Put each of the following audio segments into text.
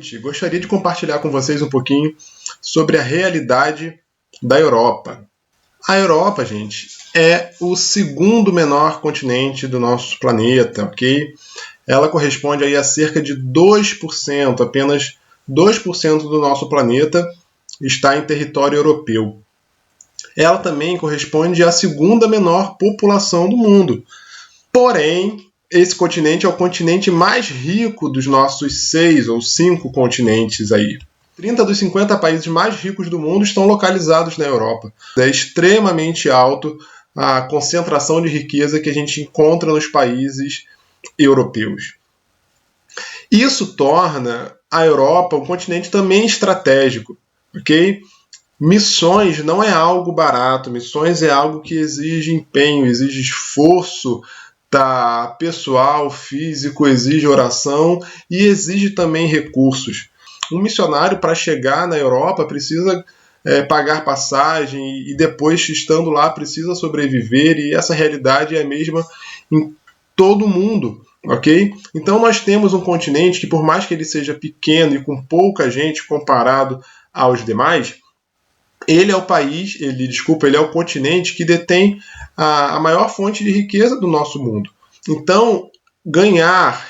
noite, gostaria de compartilhar com vocês um pouquinho sobre a realidade da Europa. A Europa, gente, é o segundo menor continente do nosso planeta, ok? Ela corresponde aí a cerca de 2%, apenas 2% do nosso planeta está em território europeu. Ela também corresponde à segunda menor população do mundo. Porém, esse continente é o continente mais rico dos nossos 6 ou 5 continentes aí. 30 dos 50 países mais ricos do mundo estão localizados na Europa. É extremamente alto a concentração de riqueza que a gente encontra nos países europeus. Isso torna a Europa um continente também estratégico, ok? Missões não é algo barato, missões é algo que exige empenho, exige esforço, tá, pessoal, físico, exige oração e exige também recursos. Um missionário, para chegar na Europa, precisa pagar passagem e depois, estando lá, precisa sobreviver, e essa realidade é a mesma em todo o mundo, ok? Então nós temos um continente que, por mais que ele seja pequeno e com pouca gente comparado aos demais, ele é o continente que detém a maior fonte de riqueza do nosso mundo. Então,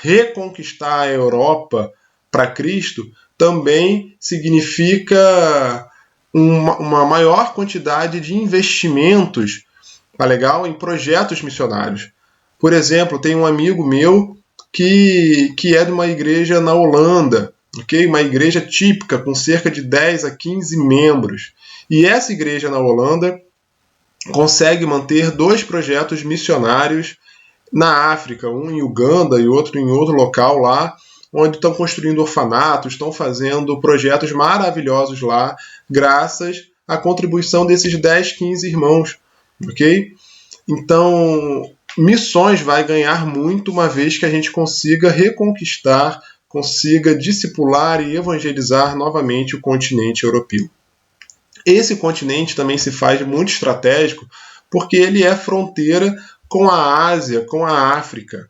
reconquistar a Europa para Cristo também significa uma maior quantidade de investimentos, tá legal? Em projetos missionários. Por exemplo, tem um amigo meu que é de uma igreja na Holanda, okay? Uma igreja típica com cerca de 10 a 15 membros. E essa igreja na Holanda consegue manter 2 projetos missionários na África, um em Uganda e outro em outro local lá, onde estão construindo orfanatos, estão fazendo projetos maravilhosos lá, graças à contribuição desses 10, 15 irmãos, ok? Então, missões vai ganhar muito uma vez que a gente consiga reconquistar, consiga discipular e evangelizar novamente o continente europeu. Esse continente também se faz muito estratégico porque ele é fronteira com a Ásia, com a África.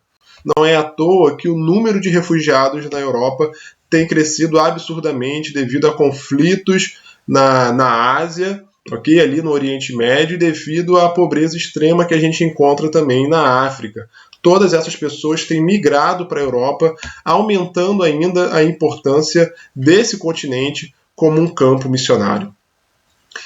Não é à toa que o número de refugiados na Europa tem crescido absurdamente devido a conflitos na Ásia, okay? Ali no Oriente Médio, devido à pobreza extrema que a gente encontra também na África. Todas essas pessoas têm migrado para a Europa, aumentando ainda a importância desse continente como um campo missionário.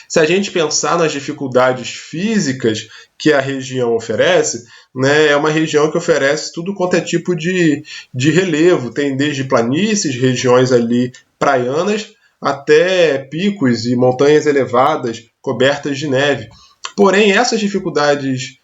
Se a gente pensar nas dificuldades físicas que a região oferece, né, é uma região que oferece tudo quanto é tipo de relevo. Tem desde planícies, regiões ali praianas, até picos e montanhas elevadas cobertas de neve. Porém, essas dificuldades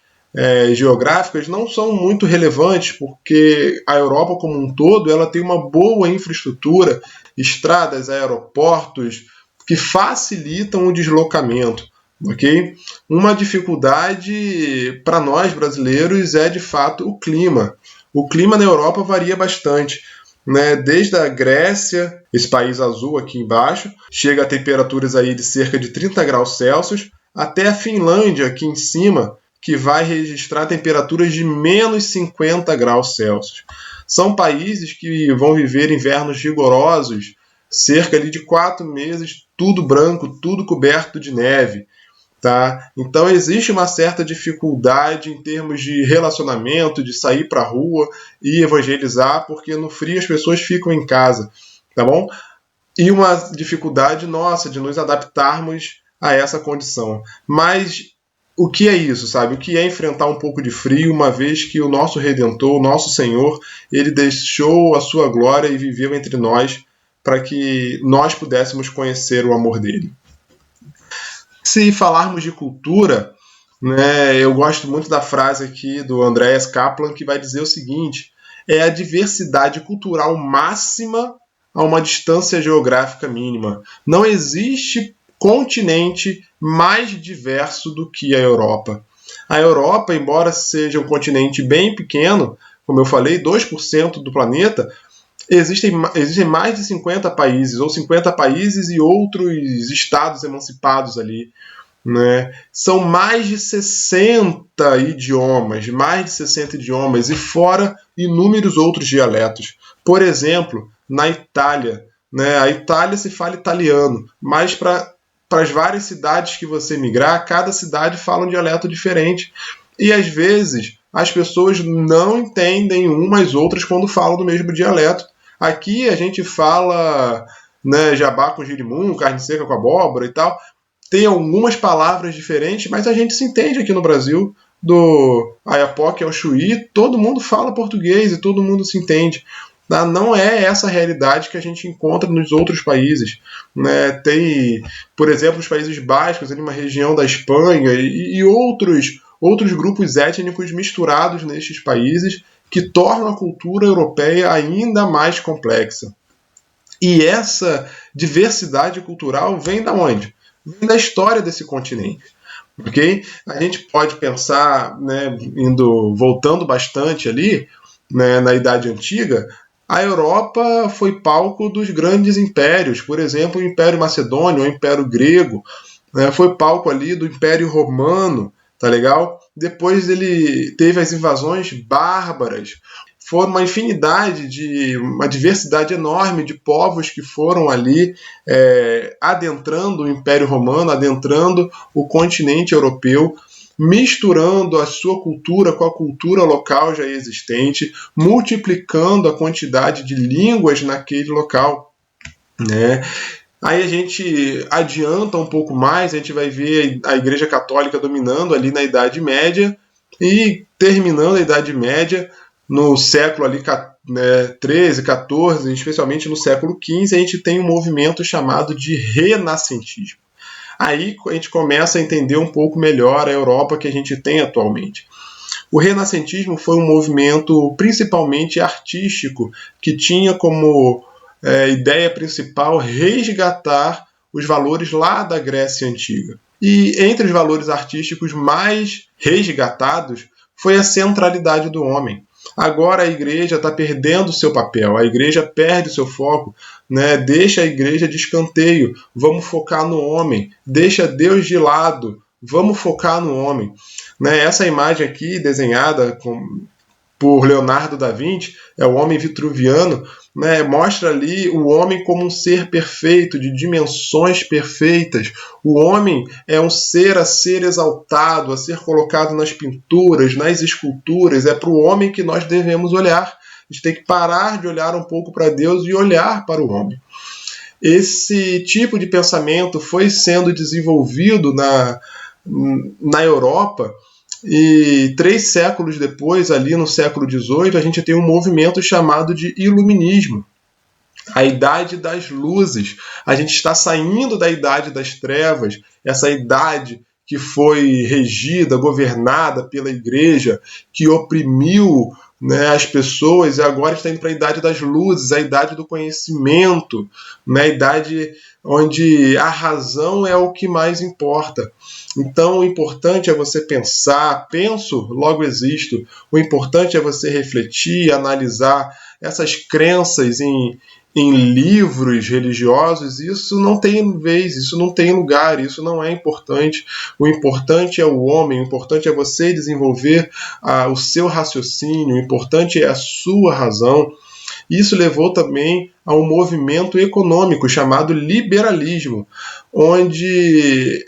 geográficas não são muito relevantes, porque a Europa como um todo ela tem uma boa infraestrutura, estradas, aeroportos, que facilitam o deslocamento, ok? Uma dificuldade para nós brasileiros é, de fato, o clima. O clima na Europa varia bastante, né? Desde a Grécia, esse país azul aqui embaixo, chega a temperaturas aí de cerca de 30 graus Celsius, até a Finlândia aqui em cima, que vai registrar temperaturas de menos 50 graus Celsius. São países que vão viver invernos rigorosos, cerca ali de 4 meses, tudo branco, tudo coberto de neve. Tá? Então existe uma certa dificuldade em termos de relacionamento, de sair para a rua e evangelizar, porque no frio as pessoas ficam em casa. Tá bom? E uma dificuldade nossa de nos adaptarmos a essa condição. Mas o que é isso, sabe? O que é enfrentar um pouco de frio, uma vez que o nosso Redentor, o nosso Senhor, ele deixou a sua glória e viveu entre nós para que nós pudéssemos conhecer o amor dele. Se falarmos de cultura, né, eu gosto muito da frase aqui do Andreas Kaplan, que vai dizer o seguinte: é a diversidade cultural máxima a uma distância geográfica mínima. Não existe continente mais diverso do que a Europa. A Europa, embora seja um continente bem pequeno, como eu falei, 2% do planeta, existem mais de 50 países, ou 50 países e outros estados emancipados ali. Né? São mais de 60 idiomas, e fora inúmeros outros dialetos. Por exemplo, na Itália, né? A Itália se fala italiano, mas para as várias cidades que você migrar, cada cidade fala um dialeto diferente. E às vezes as pessoas não entendem umas outras quando falam do mesmo dialeto. Aqui a gente fala, né, jabá com girimum, carne seca com abóbora e tal. Tem algumas palavras diferentes, mas a gente se entende aqui no Brasil. Do Ayapoque ao Chuí, todo mundo fala português e todo mundo se entende. Não é essa a realidade que a gente encontra nos outros países. Né? Tem, por exemplo, os Países Bascos, ali uma região da Espanha, e outros grupos étnicos misturados nestes países que tornam a cultura europeia ainda mais complexa. E essa diversidade cultural vem da onde? Vem da história desse continente. Okay? A gente pode pensar, né, voltando bastante ali, né, na Idade Antiga, a Europa foi palco dos grandes impérios, por exemplo, o Império Macedônio, o Império Grego, né, foi palco ali do Império Romano, tá legal? Depois ele teve as invasões bárbaras, foi uma infinidade uma diversidade enorme de povos que foram ali adentrando o Império Romano, adentrando o continente europeu, misturando a sua cultura com a cultura local já existente, multiplicando a quantidade de línguas naquele local, né? Aí a gente adianta um pouco mais, a gente vai ver a Igreja Católica dominando ali na Idade Média e terminando a Idade Média no século ali, 13, 14, especialmente no século XV, a gente tem um movimento chamado de renascentismo. Aí a gente começa a entender um pouco melhor a Europa que a gente tem atualmente. O renascentismo foi um movimento principalmente artístico, que tinha como ideia principal resgatar os valores lá da Grécia Antiga. E entre os valores artísticos mais resgatados foi a centralidade do homem. Agora a igreja está perdendo o seu papel, a igreja perde o seu foco, né? Deixa a igreja de escanteio, vamos focar no homem, deixa Deus de lado, vamos focar no homem. Né? Essa imagem aqui, desenhada por Leonardo da Vinci, é o homem vitruviano, né, mostra ali o homem como um ser perfeito, de dimensões perfeitas. O homem é um ser a ser exaltado, a ser colocado nas pinturas, nas esculturas. É para o homem que nós devemos olhar. A gente tem que parar de olhar um pouco para Deus e olhar para o homem. Esse tipo de pensamento foi sendo desenvolvido na Europa, e 3 séculos depois, ali no século XVIII, a gente tem um movimento chamado de Iluminismo, a Idade das Luzes. A gente está saindo da Idade das Trevas, essa idade que foi regida, governada pela Igreja, que oprimiu, né, as pessoas, e agora está indo para a Idade das Luzes, a Idade do Conhecimento, né, a idade onde a razão é o que mais importa. Então, o importante é você pensar, penso, logo existo. O importante é você refletir, analisar essas crenças em livros religiosos. Isso não tem vez, isso não tem lugar, isso não é importante. O importante é o homem, o importante é você desenvolver o seu raciocínio, o importante é a sua razão. Isso levou também a um movimento econômico chamado liberalismo, onde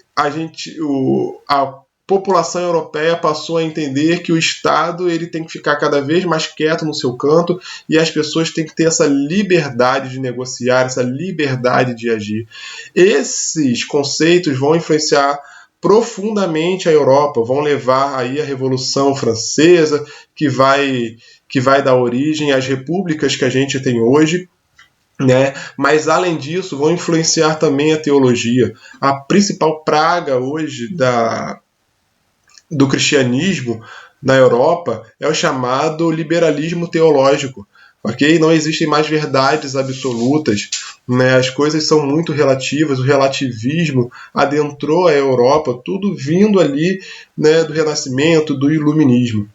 a população europeia passou a entender que o Estado ele tem que ficar cada vez mais quieto no seu canto e as pessoas têm que ter essa liberdade de negociar, essa liberdade de agir. Esses conceitos vão influenciar profundamente a Europa, vão levar aí a Revolução Francesa, que vai dar origem às repúblicas que a gente tem hoje, né? Mas, além disso, vão influenciar também a teologia. A principal praga hoje do cristianismo na Europa é o chamado liberalismo teológico. Okay? Não existem mais verdades absolutas, né? As coisas são muito relativas, o relativismo adentrou a Europa, tudo vindo ali, né, do Renascimento, do Iluminismo.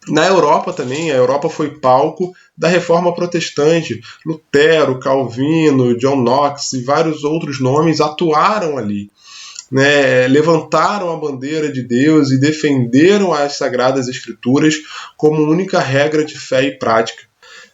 Na Europa também, a Europa foi palco da Reforma Protestante. Lutero, Calvino, John Knox e vários outros nomes atuaram ali, né? Levantaram a bandeira de Deus e defenderam as Sagradas Escrituras como única regra de fé e prática.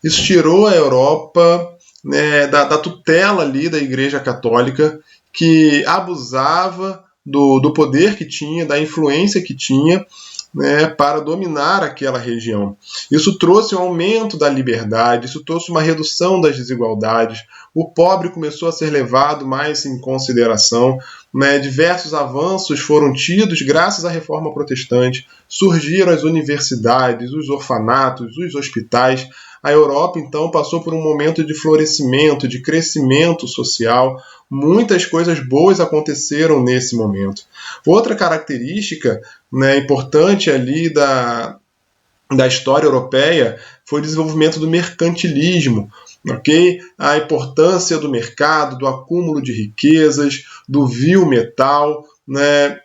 Isso tirou a Europa né, da tutela ali da Igreja Católica, que abusava do poder que tinha, da influência que tinha, né, para dominar aquela região. Isso trouxe um aumento da liberdade, isso trouxe uma redução das desigualdades, o pobre começou a ser levado mais em consideração, né, diversos avanços foram tidos graças à Reforma Protestante, surgiram as universidades, os orfanatos, os hospitais. A Europa, então, passou por um momento de florescimento, de crescimento social. Muitas coisas boas aconteceram nesse momento. Outra característica, né, importante ali da história europeia foi o desenvolvimento do mercantilismo, ok? A importância do mercado, do acúmulo de riquezas, do vil metal, né?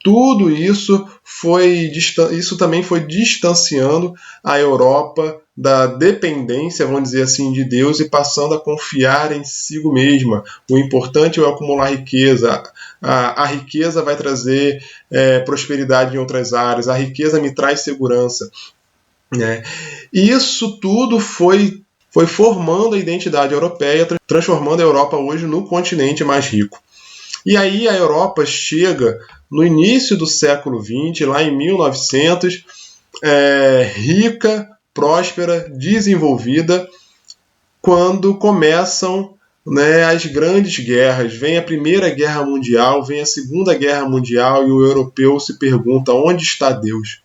Tudo isso também foi distanciando a Europa da dependência, vamos dizer assim, de Deus e passando a confiar em si mesma. O importante é acumular riqueza. A riqueza vai trazer prosperidade em outras áreas. A riqueza me traz segurança. Né? E isso tudo foi formando a identidade europeia, transformando a Europa hoje no continente mais rico. E aí a Europa chega no início do século XX, lá em 1900, rica, próspera, desenvolvida, quando começam, né, as grandes guerras. Vem a Primeira Guerra Mundial, vem a Segunda Guerra Mundial e o europeu se pergunta: onde está Deus?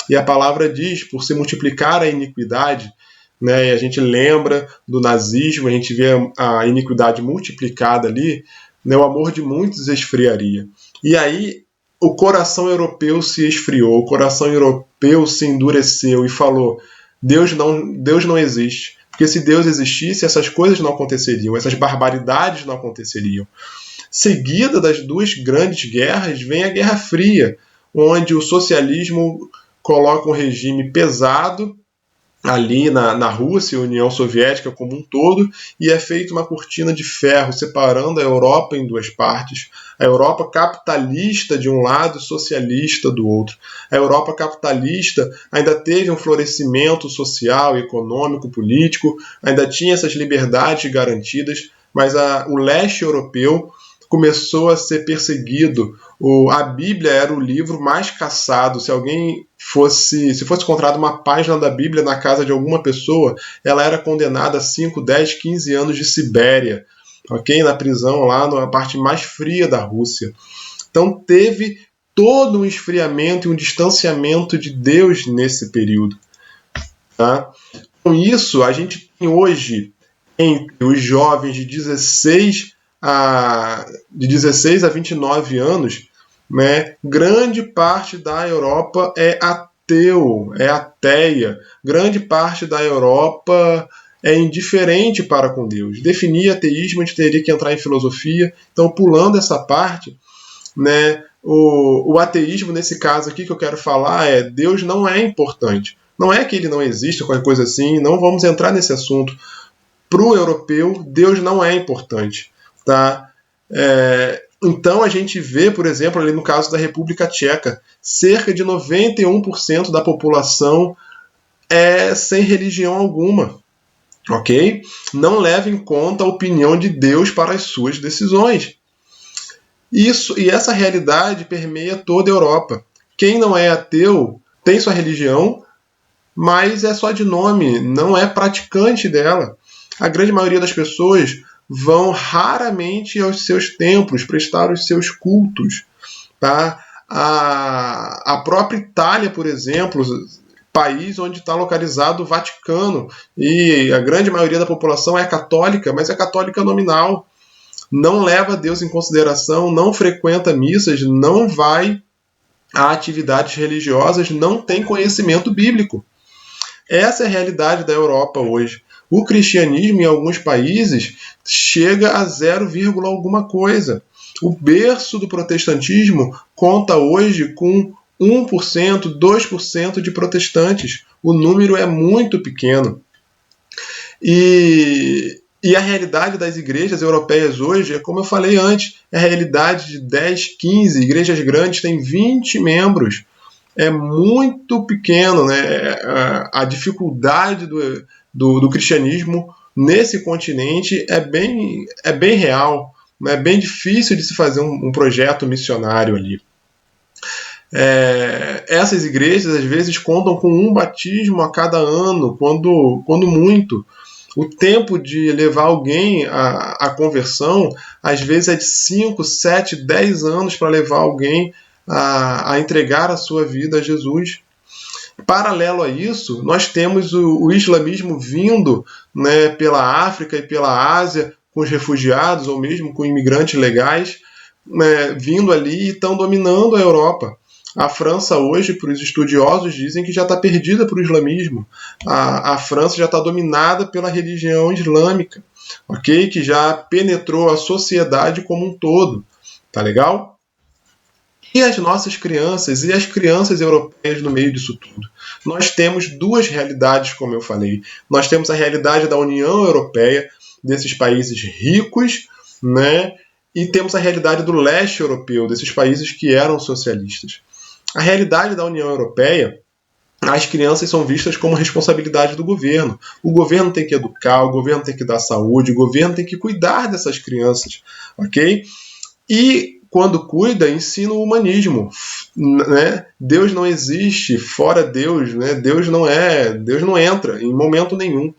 E a palavra diz, por se multiplicar a iniquidade, né, e a gente lembra do nazismo, a gente vê a iniquidade multiplicada ali, né, o amor de muitos esfriaria. E aí o coração europeu se esfriou, o coração europeu se endureceu e falou: Deus não existe. Porque se Deus existisse, essas coisas não aconteceriam, essas barbaridades não aconteceriam. Seguida das duas grandes guerras, vem a Guerra Fria, onde o socialismo coloca um regime pesado ali na Rússia, União Soviética como um todo, e é feita uma cortina de ferro separando a Europa em duas partes. A Europa capitalista de um lado e socialista do outro. A Europa capitalista ainda teve um florescimento social, econômico, político, ainda tinha essas liberdades garantidas, mas o leste europeu começou a ser perseguido. A Bíblia era o livro mais caçado. Se fosse encontrada uma página da Bíblia na casa de alguma pessoa, ela era condenada a 5, 10, 15 anos de Sibéria, ok? Na prisão lá na parte mais fria da Rússia. Então teve todo um esfriamento e um distanciamento de Deus nesse período. Tá? Com isso, a gente tem hoje, entre os jovens de 16 a 29 anos, né, grande parte da Europa é ateu, é ateia. Grande parte da Europa é indiferente para com Deus. Definir ateísmo, a gente teria que entrar em filosofia. Então, pulando essa parte, né, o ateísmo, nesse caso aqui que eu quero falar, Deus não é importante. Não é que ele não existe, qualquer coisa assim, não vamos entrar nesse assunto. Para o europeu, Deus não é importante. Tá? Então a gente vê, por exemplo, ali no caso da República Tcheca, cerca de 91% da população é sem religião alguma, ok? Não leva em conta a opinião de Deus para as suas decisões. E essa realidade permeia toda a Europa. Quem não é ateu tem sua religião, mas é só de nome, não é praticante dela. A grande maioria das pessoas vão raramente aos seus templos, prestar os seus cultos. Tá? A própria Itália, por exemplo, país onde está localizado o Vaticano, e a grande maioria da população é católica, mas é católica nominal. Não leva Deus em consideração, não frequenta missas, não vai a atividades religiosas, não tem conhecimento bíblico. Essa é a realidade da Europa hoje. O cristianismo, em alguns países, chega a 0, alguma coisa. O berço do protestantismo conta hoje com 1%, 2% de protestantes. O número é muito pequeno. E a realidade das igrejas europeias hoje, é como eu falei antes, é a realidade de 10, 15, igrejas grandes têm 20 membros. É muito pequeno, né? A dificuldade do cristianismo nesse continente é bem real, é bem difícil de se fazer um projeto missionário ali. Essas igrejas às vezes contam com um batismo a cada ano, quando muito. O tempo de levar alguém à conversão, às vezes é de 5, 7, 10 anos para levar alguém a entregar a sua vida a Jesus. Paralelo a isso, nós temos o islamismo vindo, né, pela África e pela Ásia, com os refugiados ou mesmo com imigrantes legais, né, vindo ali e estão dominando a Europa. A França hoje, para os estudiosos, dizem que já está perdida para o islamismo. A França já está dominada pela religião islâmica, ok? Que já penetrou a sociedade como um todo. Tá legal? E as nossas crianças, e as crianças europeias no meio disso tudo? Nós temos duas realidades, como eu falei. Nós temos a realidade da União Europeia, desses países ricos, né? E temos a realidade do leste europeu, desses países que eram socialistas. A realidade da União Europeia, as crianças são vistas como responsabilidade do governo. O governo tem que educar, o governo tem que dar saúde, o governo tem que cuidar dessas crianças, ok? E quando cuida, ensina o humanismo, né? Deus não existe fora Deus, né? Deus não entra em momento nenhum.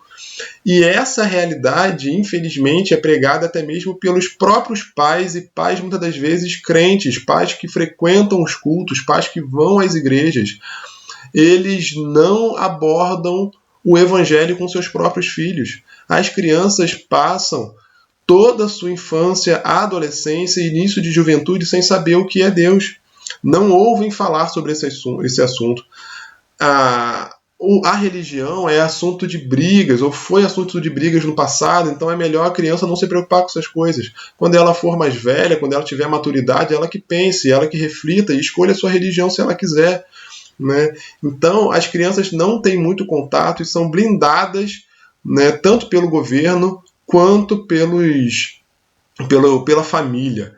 E essa realidade, infelizmente, é pregada até mesmo pelos próprios pais, e pais muitas das vezes crentes, pais que frequentam os cultos, pais que vão às igrejas. Eles não abordam o evangelho com seus próprios filhos. As crianças passam toda a sua infância, adolescência e início de juventude sem saber o que é Deus. Não ouvem falar sobre esse assunto. A religião é assunto de brigas, ou foi assunto de brigas no passado, então é melhor a criança não se preocupar com essas coisas. Quando ela for mais velha, quando ela tiver maturidade, ela que pense, ela que reflita e escolha a sua religião se ela quiser, né? Então, as crianças não têm muito contato e são blindadas, né, tanto pelo governo quanto pela família,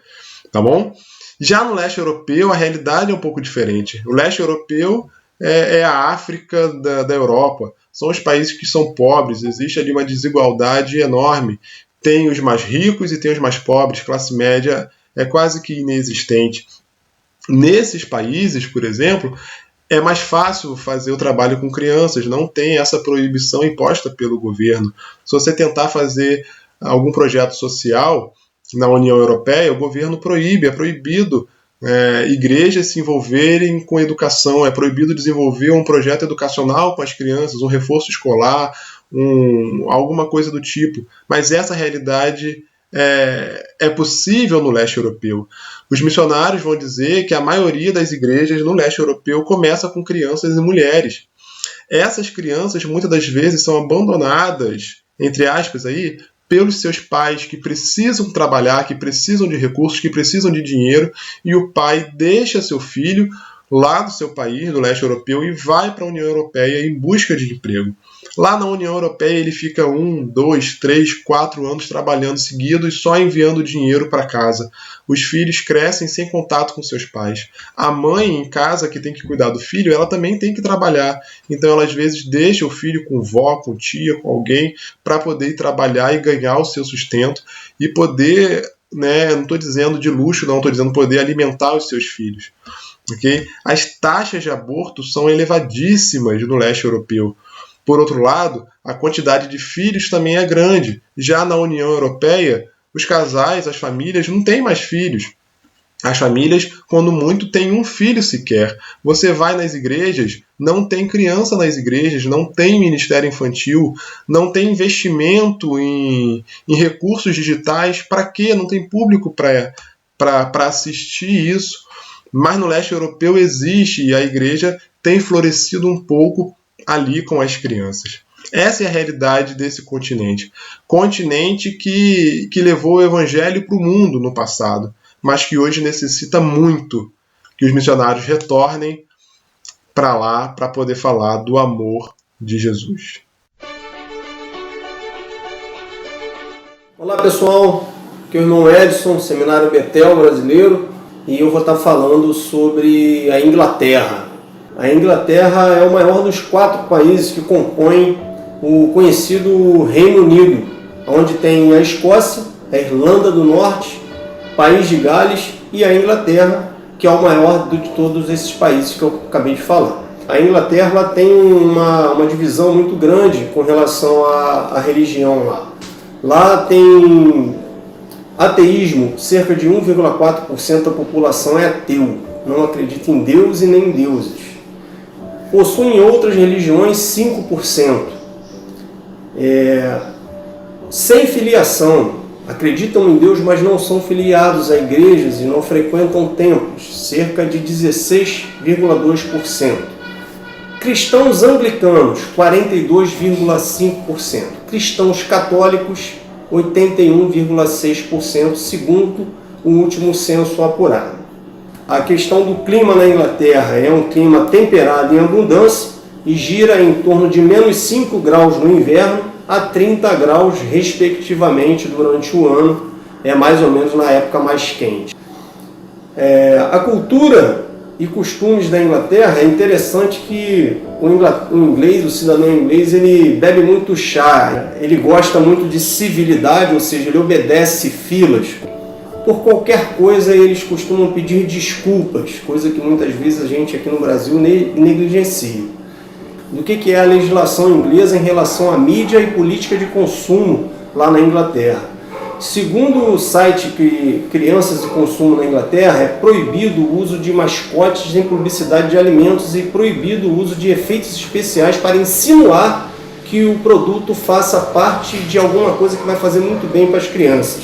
tá bom? Já no leste europeu, a realidade é um pouco diferente. O leste europeu é a África da Europa. São os países que são pobres, existe ali uma desigualdade enorme. Tem os mais ricos e tem os mais pobres, classe média é quase que inexistente. Nesses países, por exemplo, é mais fácil fazer o trabalho com crianças, não tem essa proibição imposta pelo governo. Se você tentar fazer algum projeto social na União Europeia, o governo proíbe, é proibido igrejas se envolverem com educação, é proibido desenvolver um projeto educacional com as crianças, um reforço escolar, alguma coisa do tipo. Mas essa realidade é possível no leste europeu. Os missionários vão dizer que a maioria das igrejas no leste europeu começa com crianças e mulheres. Essas crianças muitas das vezes são abandonadas, entre aspas, aí, pelos seus pais que precisam trabalhar, que precisam de recursos, que precisam de dinheiro, e o pai deixa seu filho lá do seu país, do leste europeu, e vai para a União Europeia em busca de emprego. Lá na União Europeia ele fica 1, 2, 3, 4 anos trabalhando seguidos, só enviando dinheiro para casa. Os filhos crescem sem contato com seus pais. A mãe em casa, que tem que cuidar do filho, ela também tem que trabalhar. Então ela às vezes deixa o filho com vó, com tia, com alguém, para poder ir trabalhar e ganhar o seu sustento e poder, não estou dizendo de luxo, não, estou dizendo poder alimentar os seus filhos. Okay? As taxas de aborto são elevadíssimas no leste europeu. Por outro lado, a quantidade de filhos também é grande. Já na União Europeia, os casais, as famílias não têm mais filhos. As famílias, quando muito, têm um filho sequer. Você vai nas igrejas, não tem criança nas igrejas, não tem ministério infantil, não tem investimento em recursos digitais. Para quê? Não tem público para assistir isso. Mas no leste europeu existe, e a igreja tem florescido um pouco ali com as crianças. Essa é a realidade desse continente. Continente que levou o evangelho para o mundo no passado, mas que hoje necessita muito que os missionários retornem para lá para poder falar do amor de Jesus. Olá pessoal, aqui é o irmão Edson, Seminário Betel brasileiro, e eu vou estar falando sobre a Inglaterra. A Inglaterra é o maior dos 4 países que compõem o conhecido Reino Unido, onde tem a Escócia, a Irlanda do Norte, País de Gales e a Inglaterra, que é o maior de todos esses países que eu acabei de falar. A Inglaterra ela tem uma divisão muito grande com relação à religião lá. Lá tem ateísmo, cerca de 1,4% da população é ateu, não acredita em Deus e nem em deuses. Possuem outras religiões 5%. Sem filiação, acreditam em Deus, mas não são filiados a igrejas e não frequentam templos, cerca de 16,2%. Cristãos anglicanos, 42,5%. Cristãos católicos, 81,6%, segundo o último censo apurado. A questão do clima na Inglaterra é um clima temperado em abundância e gira em torno de menos 5 graus no inverno a 30 graus, respectivamente, durante o ano, mais ou menos na época mais quente. A cultura e costumes da Inglaterra, é interessante que o cidadão inglês, ele bebe muito chá, ele gosta muito de civilidade, ou seja, ele obedece filas. Por qualquer coisa eles costumam pedir desculpas, coisa que muitas vezes a gente aqui no Brasil negligencia. Do que é a legislação inglesa em relação à mídia e política de consumo lá na Inglaterra. Segundo o site Crianças e Consumo na Inglaterra, é proibido o uso de mascotes em publicidade de alimentos e proibido o uso de efeitos especiais para insinuar que o produto faça parte de alguma coisa que vai fazer muito bem para as crianças.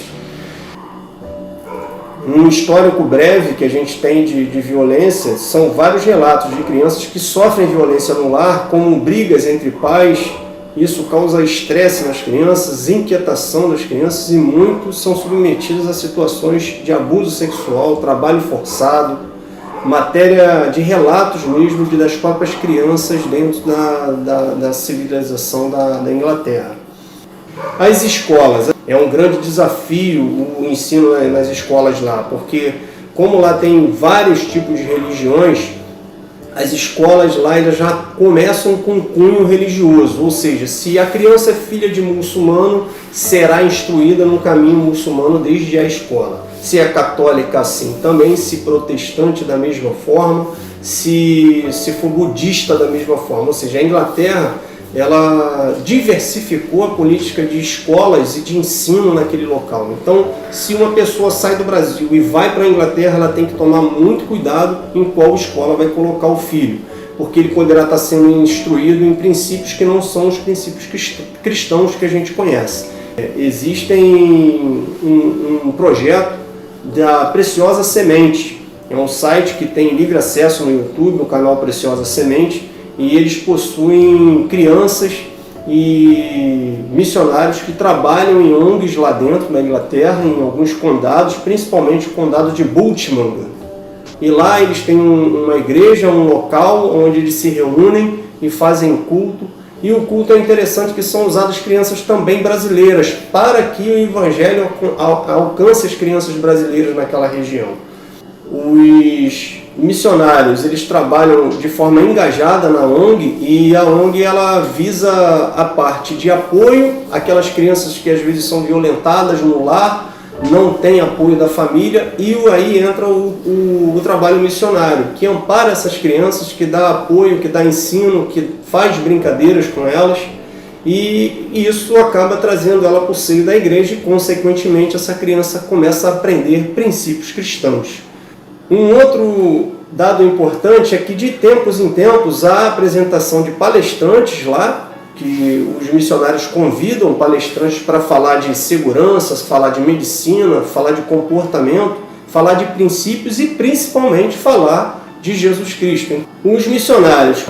Um histórico breve que a gente tem de violência, são vários relatos de crianças que sofrem violência no lar, como brigas entre pais. Isso causa estresse nas crianças, inquietação das crianças e muitos são submetidos a situações de abuso sexual, trabalho forçado, matéria de relatos mesmo das próprias crianças dentro da civilização da Inglaterra. As escolas, é um grande desafio o ensino nas escolas lá, porque como lá tem vários tipos de religiões, as escolas lá ainda já começam com cunho religioso, ou seja, se a criança é filha de muçulmano, será instruída no caminho muçulmano desde a escola. Se é católica, assim também, se protestante da mesma forma, se for budista da mesma forma. Ou seja, a Inglaterra ela diversificou a política de escolas e de ensino naquele local. Então, se uma pessoa sai do Brasil e vai para a Inglaterra, ela tem que tomar muito cuidado em qual escola vai colocar o filho, porque ele poderá estar sendo instruído em princípios que não são os princípios cristãos que a gente conhece. Existem um projeto da Preciosa Semente, é um site que tem livre acesso no YouTube, no canal Preciosa Semente, e eles possuem crianças e missionários que trabalham em ONGs lá dentro da Inglaterra, em alguns condados, principalmente o condado de Baltimore. E lá eles têm uma igreja, um local onde eles se reúnem e fazem culto. E o culto é interessante que são usadas crianças também brasileiras, para que o evangelho alcance as crianças brasileiras naquela região. Os missionários, eles trabalham de forma engajada na ONG, e a ONG ela visa a parte de apoio àquelas crianças que às vezes são violentadas no lar, não tem apoio da família, e aí entra o trabalho missionário, que ampara essas crianças, que dá apoio, que dá ensino, que faz brincadeiras com elas, e isso acaba trazendo ela para o seio da igreja e, consequentemente, essa criança começa a aprender princípios cristãos. Um outro dado importante é que de tempos em tempos há a apresentação de palestrantes lá, que os missionários convidam palestrantes para falar de segurança, falar de medicina, falar de comportamento, falar de princípios e principalmente falar de Jesus Cristo. Os missionários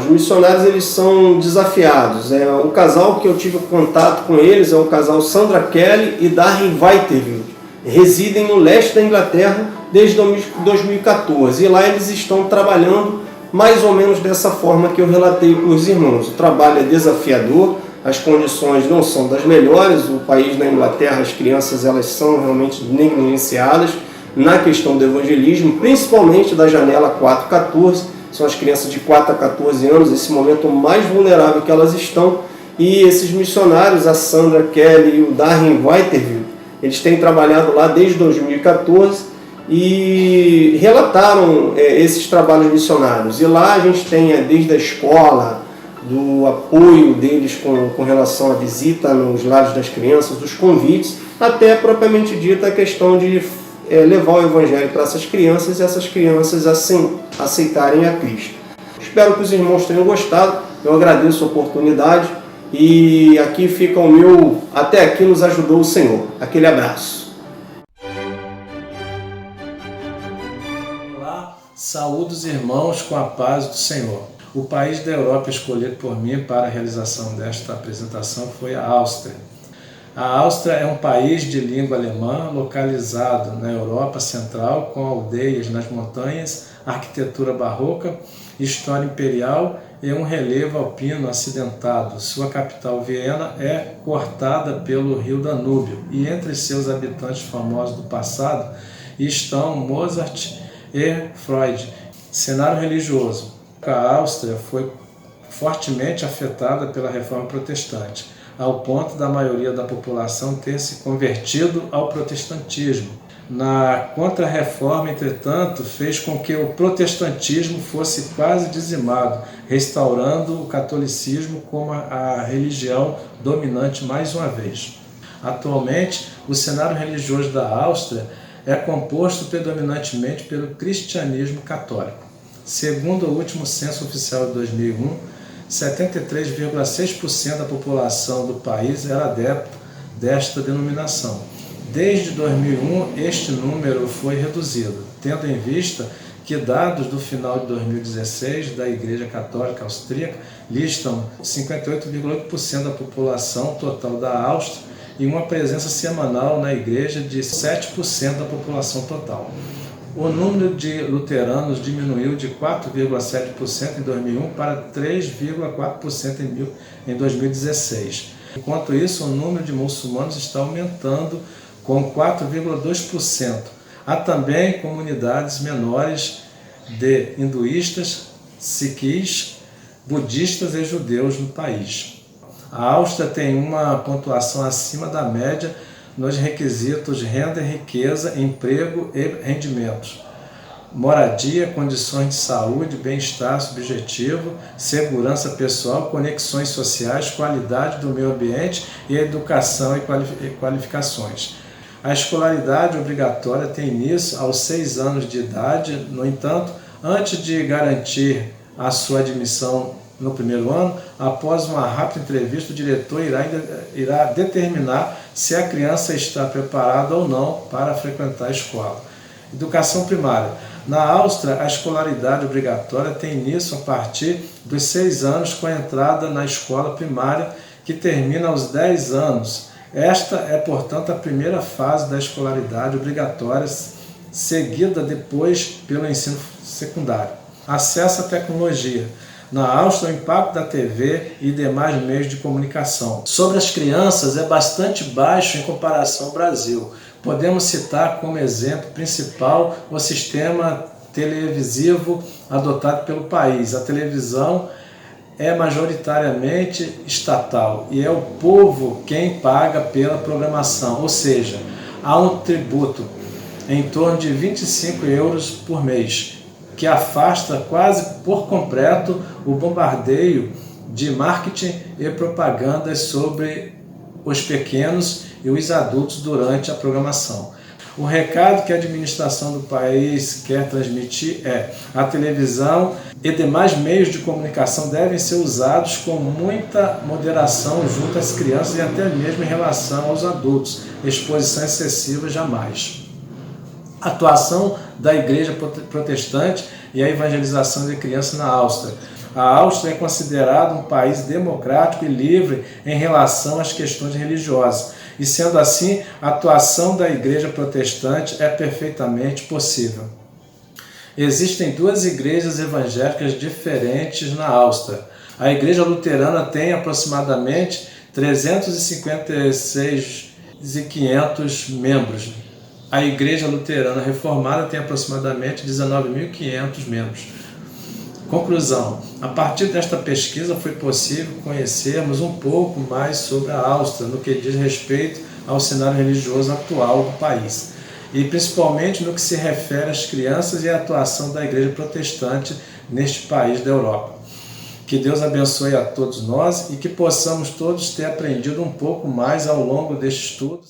eles são desafiados. O casal que eu tive contato com eles é o casal Sandra Kelly e Darren Whitefield. Residem no leste da Inglaterra desde 2014 e lá eles estão trabalhando mais ou menos dessa forma que eu relatei para os irmãos. O trabalho é desafiador, as condições não são das melhores, o país na Inglaterra, as crianças elas são realmente negligenciadas na questão do evangelismo, principalmente da janela 4-14, são as crianças de 4 a 14 anos, esse momento mais vulnerável que elas estão, E esses missionários, a Sandra Kelly e o Darren Whitefield, eles têm trabalhado lá desde 2014 e relataram esses trabalhos missionários. E lá a gente tem desde a escola, do apoio deles com relação à visita nos lares das crianças, dos convites, até propriamente dita a questão de levar o Evangelho para essas crianças e essas crianças aceitarem a Cristo. Espero que os irmãos tenham gostado, eu agradeço a oportunidade e aqui fica o meu "Até aqui nos ajudou o Senhor". Aquele abraço. Olá, saúdo os irmãos com a paz do Senhor. O país da Europa escolhido por mim para a realização desta apresentação foi a Áustria. A Áustria é um país de língua alemã localizado na Europa Central, com aldeias nas montanhas, arquitetura barroca, história imperial e um relevo alpino acidentado. Sua capital, Viena, é cortada pelo rio Danúbio e entre seus habitantes famosos do passado estão Mozart e Freud. Cenário religioso. A Áustria foi fortemente afetada pela Reforma Protestante, ao ponto da maioria da população ter se convertido ao protestantismo. Na Contra-Reforma, entretanto, fez com que o protestantismo fosse quase dizimado, restaurando o catolicismo como a religião dominante mais uma vez. Atualmente, o cenário religioso da Áustria é composto predominantemente pelo cristianismo católico. Segundo o último censo oficial de 2001, 73,6% da população do país era adepto desta denominação. Desde 2001, este número foi reduzido, tendo em vista que dados do final de 2016 da Igreja Católica Austríaca listam 58,8% da população total da Áustria e uma presença semanal na igreja de 7% da população total. O número de luteranos diminuiu de 4,7% em 2001 para 3,4% em 2016. Enquanto isso, o número de muçulmanos está aumentando com 4,2%. Há também comunidades menores de hinduístas, sikhs, budistas e judeus no país. A Áustria tem uma pontuação acima da média nos requisitos renda e riqueza, emprego e rendimentos, moradia, condições de saúde, bem-estar subjetivo, segurança pessoal, conexões sociais, qualidade do meio ambiente e educação e qualificações. A escolaridade obrigatória tem início aos 6 anos de idade. No entanto, antes de garantir a sua admissão no primeiro ano, após uma rápida entrevista, o diretor irá determinar se a criança está preparada ou não para frequentar a escola. Educação primária. Na Áustria, a escolaridade obrigatória tem início a partir dos 6 anos, com a entrada na escola primária, que termina aos 10 anos. Esta é, portanto, a primeira fase da escolaridade obrigatória, seguida depois pelo ensino secundário. Acesso à tecnologia. Na Áustria, o impacto da TV e demais meios de comunicação sobre as crianças é bastante baixo em comparação ao Brasil. Podemos citar como exemplo principal o sistema televisivo adotado pelo país. A televisão é majoritariamente estatal e é o povo quem paga pela programação, ou seja, há um tributo em torno de 25 euros por mês, que afasta quase por completo o bombardeio de marketing e propaganda sobre os pequenos e os adultos durante a programação. O recado que a administração do país quer transmitir é: a televisão e demais meios de comunicação devem ser usados com muita moderação junto às crianças e até mesmo em relação aos adultos. Exposição excessiva jamais. Atuação da Igreja Protestante e a evangelização de crianças na Áustria. A Áustria é considerada um país democrático e livre em relação às questões religiosas, e sendo assim, a atuação da Igreja Protestante é perfeitamente possível. Existem 2 igrejas evangélicas diferentes na Áustria. A Igreja Luterana tem aproximadamente 356.500 membros. A Igreja Luterana Reformada tem aproximadamente 19.500 membros. Conclusão: a partir desta pesquisa foi possível conhecermos um pouco mais sobre a Áustria no que diz respeito ao cenário religioso atual do país, e principalmente no que se refere às crianças e à atuação da Igreja Protestante neste país da Europa. Que Deus abençoe a todos nós e que possamos todos ter aprendido um pouco mais ao longo deste estudo.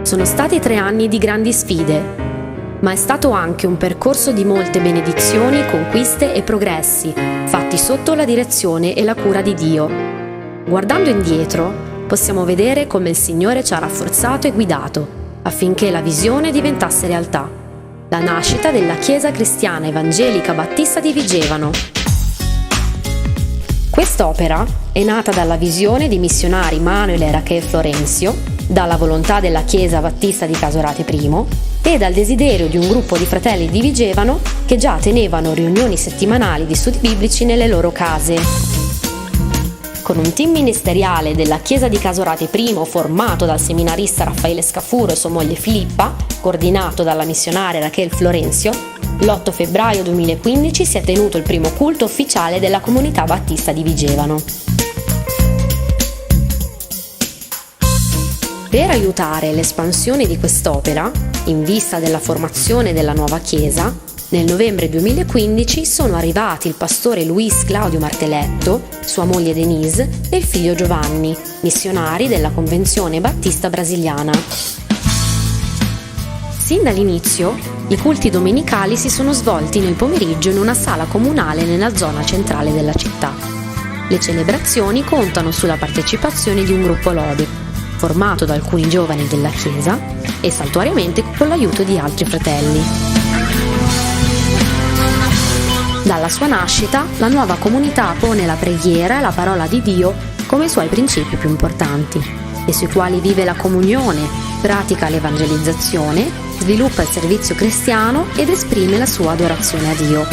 Sono stati 3 anni di grandi sfide, ma è stato anche un percorso di molte benedizioni, conquiste e progressi, fatti sotto la direzione e la cura di Dio. Guardando indietro, possiamo vedere come il Signore ci ha rafforzato e guidato, affinché la visione diventasse realtà. La nascita della Chiesa Cristiana Evangelica Battista di Vigevano. Quest'opera è nata dalla visione di missionari Manuel e Rachel Florenzio, dalla volontà della Chiesa Battista di Casorate I e dal desiderio di un gruppo di fratelli di Vigevano che già tenevano riunioni settimanali di studi biblici nelle loro case. Con un team ministeriale della Chiesa di Casorate I formato dal seminarista Raffaele Scafuro e sua moglie Filippa, coordinato dalla missionaria Rachel Florenzio, l'8 febbraio 2015 si è tenuto il primo culto ufficiale della comunità battista di Vigevano. Per aiutare l'espansione di quest'opera, in vista della formazione della nuova chiesa, nel novembre 2015 sono arrivati il pastore Luis Claudio Marteletto, sua moglie Denise e il figlio Giovanni, missionari della Convenzione Battista Brasiliana. Sin dall'inizio, i culti domenicali si sono svolti nel pomeriggio in una sala comunale nella zona centrale della città. Le celebrazioni contano sulla partecipazione di un gruppo lode, formato da alcuni giovani della Chiesa e saltuariamente con l'aiuto di altri fratelli. Dalla sua nascita, la nuova comunità pone la preghiera e la parola di Dio come i suoi principi più importanti, e sui quali vive la comunione, pratica l'evangelizzazione, sviluppa il servizio cristiano ed esprime la sua adorazione a Dio.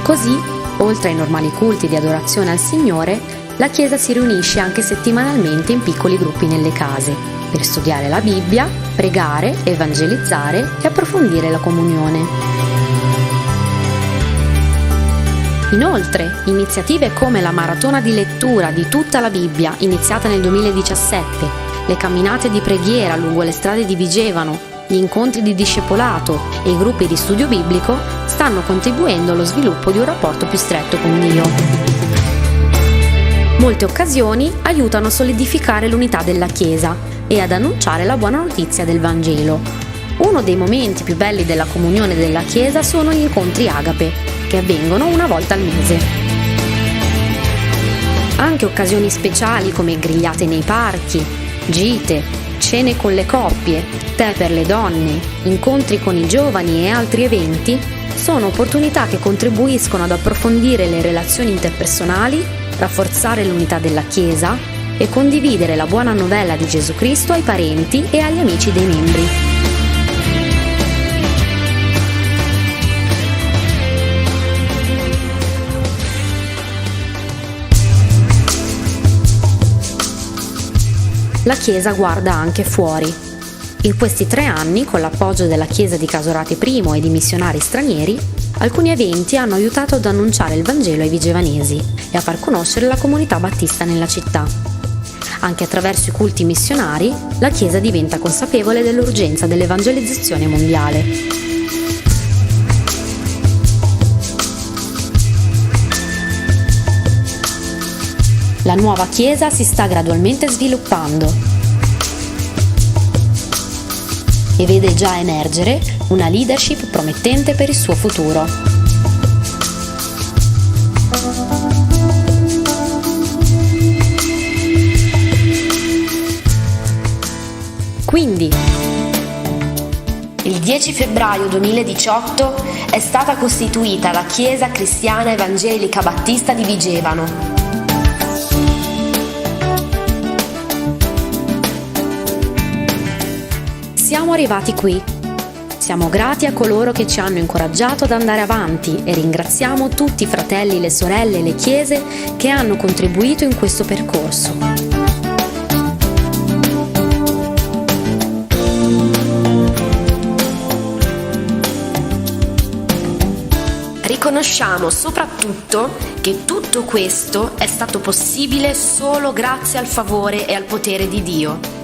Così, oltre ai normali culti di adorazione al Signore, la Chiesa si riunisce anche settimanalmente in piccoli gruppi nelle case, per studiare la Bibbia, pregare, evangelizzare e approfondire la comunione. Inoltre, iniziative come la maratona di lettura di tutta la Bibbia, iniziata nel 2017, le camminate di preghiera lungo le strade di Vigevano, gli incontri di discepolato e i gruppi di studio biblico stanno contribuendo allo sviluppo di un rapporto più stretto con Dio. Molte occasioni aiutano a solidificare l'unità della Chiesa e ad annunciare la buona notizia del Vangelo. Uno dei momenti più belli della comunione della Chiesa sono gli incontri agape, che avvengono una volta al mese. Anche occasioni speciali come grigliate nei parchi, gite, cene con le coppie, tè per le donne, incontri con i giovani e altri eventi sono opportunità che contribuiscono ad approfondire le relazioni interpersonali, rafforzare l'unità della Chiesa e condividere la buona novella di Gesù Cristo ai parenti e agli amici dei membri. La Chiesa guarda anche fuori. In questi 3 anni, con l'appoggio della Chiesa di Casorate I e di missionari stranieri, alcuni eventi hanno aiutato ad annunciare il Vangelo ai vigevanesi e a far conoscere la comunità battista nella città. Anche attraverso i culti missionari, la Chiesa diventa consapevole dell'urgenza dell'evangelizzazione mondiale. La nuova Chiesa si sta gradualmente sviluppando e vede già emergere una leadership promettente per il suo futuro. Quindi, il 10 febbraio 2018 è stata costituita la Chiesa Cristiana Evangelica Battista di Vigevano. Siamo arrivati qui. Siamo grati a coloro che ci hanno incoraggiato ad andare avanti e ringraziamo tutti i fratelli, le sorelle e le chiese che hanno contribuito in questo percorso. Riconosciamo soprattutto che tutto questo è stato possibile solo grazie al favore e al potere di Dio.